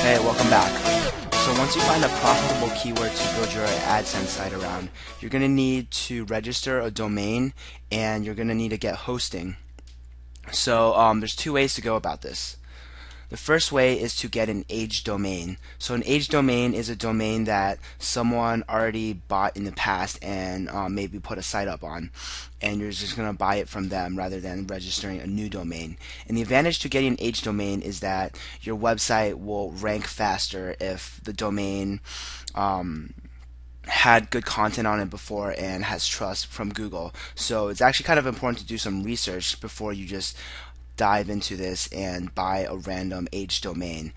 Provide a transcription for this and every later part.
Hey, welcome back. So once you find a profitable keyword to build your AdSense site around, you're going to need to register a domain and you're going to need to get hosting. So there's two ways to go about this. The first way is to get an age domain. So an age domain is a domain that someone already bought in the past and maybe put a site up on, and you're just going to buy it from them rather than registering a new domain. And the advantage to getting an age domain is that your website will rank faster if the domain had good content on it before and has trust from Google. So it's actually kind of important to do some research before you just dive into this and buy a random age domain.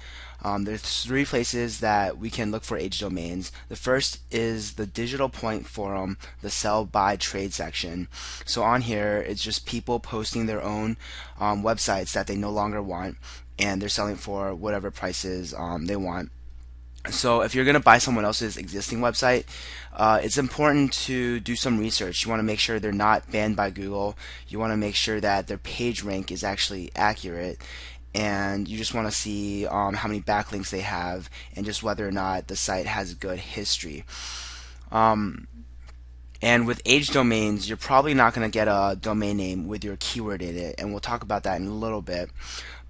There's three places that we can look for age domains. The first is the Digital Point Forum, the sell, buy, trade section. So on here, it's just people posting their own websites that they no longer want, and they're selling for whatever prices they want. So if you're going to buy someone else's existing website, it's important to do some research. You want to make sure they're not banned by Google. You want to make sure that their page rank is actually accurate. And you just want to see how many backlinks they have and just whether or not the site has good history. And with age domains, you're probably not going to get a domain name with your keyword in it. And we'll talk about that in a little bit.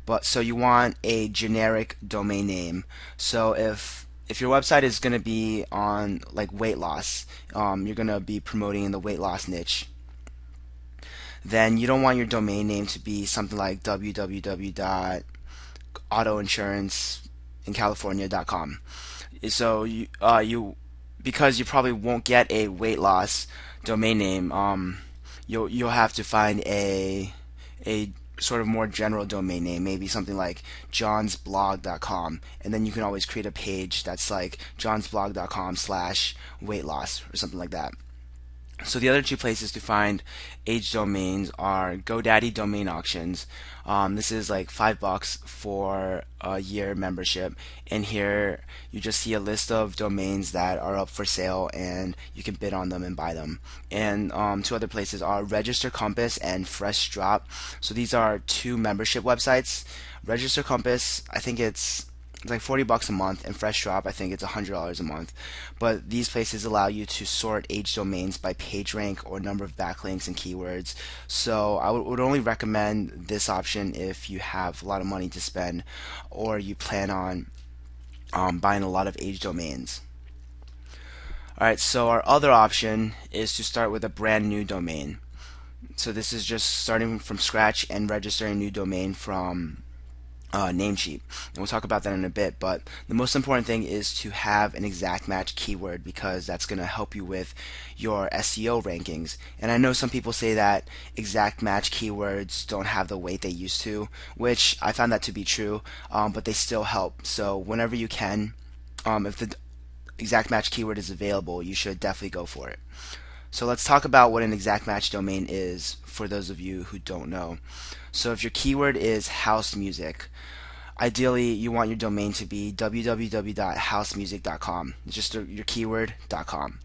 But so you want a generic domain name. So if your website is going to be on like weight loss, you're going to be promoting in the weight loss niche, then you don't want your domain name to be something like www.autoinsuranceInCalifornia.com. So because you probably won't get a weight loss domain name, you'll have to find a sort of more general domain name, maybe something like johnsblog.com, and then you can always create a page that's like johnsblog.com/weight loss or something like that. So the other two places to find age domains are GoDaddy Domain Auctions. This is like $5 for a year membership, and here you just see a list of domains that are up for sale, and you can bid on them and buy them. And two other places are Register Compass and Fresh Drop. So these are two membership websites. Register Compass, I think it's like $40 a month, and Fresh Drop, I think it's $100 a month. But these places allow you to sort age domains by page rank or number of backlinks and keywords. So I would only recommend this option if you have a lot of money to spend or you plan on buying a lot of age domains. Alright, so our other option is to start with a brand new domain. So this is just starting from scratch and registering a new domain from Namecheap, and we'll talk about that in a bit. But the most important thing is to have an exact match keyword, because that's going to help you with your SEO rankings. And I know some people say that exact match keywords don't have the weight they used to, which I found that to be true, but they still help. So whenever you can, if the exact match keyword is available, you should definitely go for it. So let's talk about what an exact match domain is for those of you who don't know. So if your keyword is house music, ideally you want your domain to be www.housemusic.com, just your keyword.com.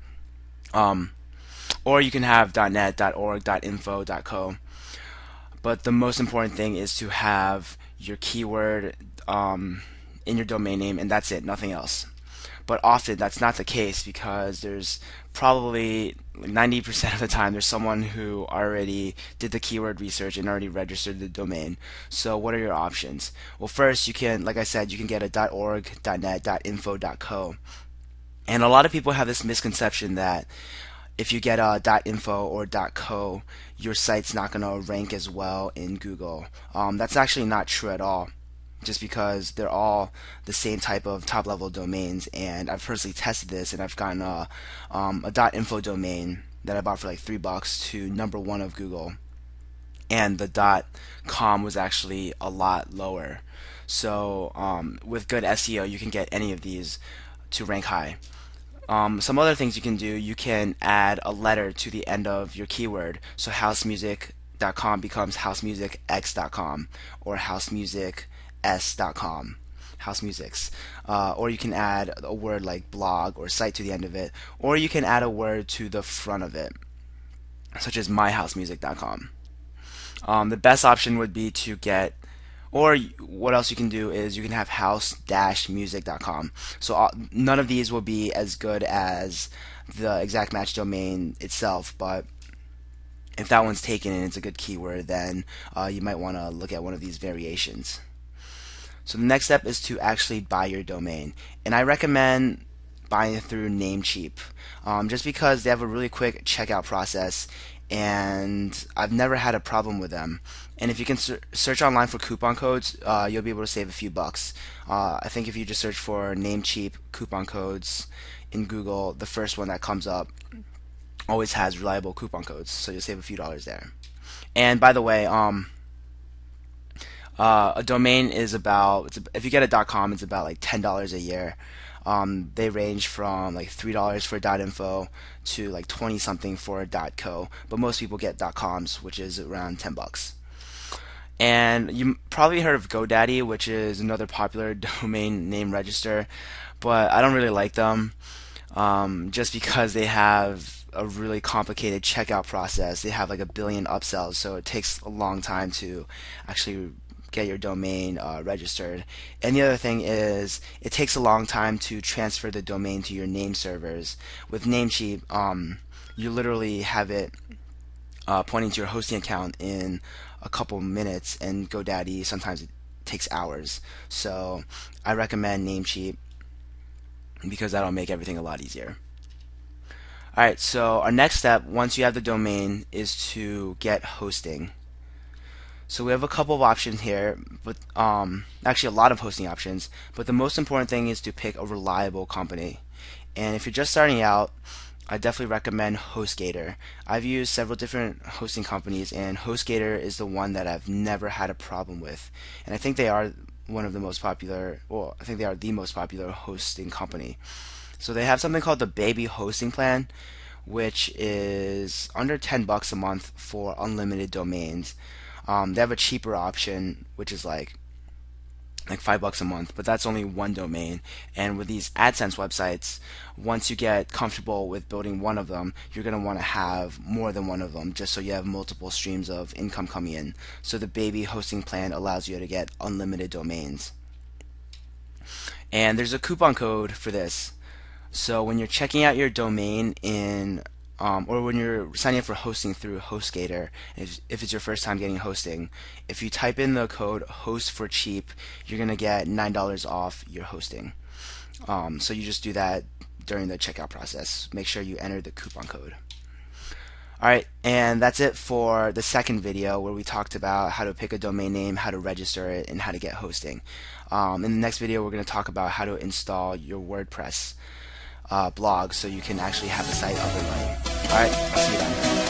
Or you can have .net, .org, .info, .co. But the most important thing is to have your keyword in your domain name, and that's it, nothing else. But often that's not the case, because there's probably 90% of the time there's someone who already did the keyword research and already registered the domain. So what are your options? Well, first you can, like I said, you can get a .org, .net, .info, .co. And a lot of people have this misconception that if you get a .info or .co, your site's not going to rank as well in Google. That's actually not true at all, just because they're all the same type of top level domains. And I've personally tested this, and I've gotten a .info domain that I bought for like $3 to #1 of Google, and the .com was actually a lot lower. So with good SEO, you can get any of these to rank high. Some other things you can do: you can add a letter to the end of your keyword. So housemusic.com becomes housemusicx.com, or housemusic.s.com, house musics. Or you can add a word like blog or site to the end of it, or you can add a word to the front of it, such as myhousemusic.com. The best option would be to get Or what else you can do is you can have house-music.com. So none of these will be as good as the exact match domain itself, but if that one's taken and it's a good keyword, then you might want to look at one of these variations. So the next step is to actually buy your domain, and I recommend buying it through Namecheap, just because they have a really quick checkout process, and I've never had a problem with them. And if you can search online for coupon codes, you'll be able to save a few bucks. I think if you just search for Namecheap coupon codes in Google, the first one that comes up always has reliable coupon codes, so you'll save a few dollars there. And by the way, a domain is about, if you get a .com, it's about like $10 a year. They range from like $3 for .info to like 20 something for .co, but most people get .coms, which is around 10 bucks. And you probably heard of GoDaddy, which is another popular domain name register, but I don't really like them, just because they have a really complicated checkout process. They have like a billion upsells, so it takes a long time to actually get your domain registered. And the other thing is it takes a long time to transfer the domain to your name servers. With Namecheap, you literally have it pointing to your hosting account in a couple minutes, and GoDaddy sometimes it takes hours. So I recommend Namecheap because that'll make everything a lot easier. Alright, so our next step, once you have the domain, is to get hosting. So we have a couple of options here, but actually a lot of hosting options, but the most important thing is to pick a reliable company. And if you're just starting out, I definitely recommend HostGator. I've used several different hosting companies, and HostGator is the one that I've never had a problem with. And I think they are one of the most popular, well, I think they are the most popular hosting company. So they have something called the Baby Hosting Plan, which is under 10 bucks a month for unlimited domains. They have a cheaper option, which is like $5 a month, but that's only one domain. And with these AdSense websites, once you get comfortable with building one of them, you're going to want to have more than one of them, just so you have multiple streams of income coming in. So the Baby Hosting Plan allows you to get unlimited domains. And there's a coupon code for this. So when you're checking out your domain or when you're signing up for hosting through HostGator, if it's your first time getting hosting, if you type in the code host for cheap, you're going to get $9 off your hosting. So you just do that during the checkout process. Make sure you enter the coupon code. Alright, and that's it for the second video where we talked about how to pick a domain name, how to register it, and how to get hosting. In the next video, we're going to talk about how to install your WordPress blog so you can actually have the site up and running. Alright, I'll see you then.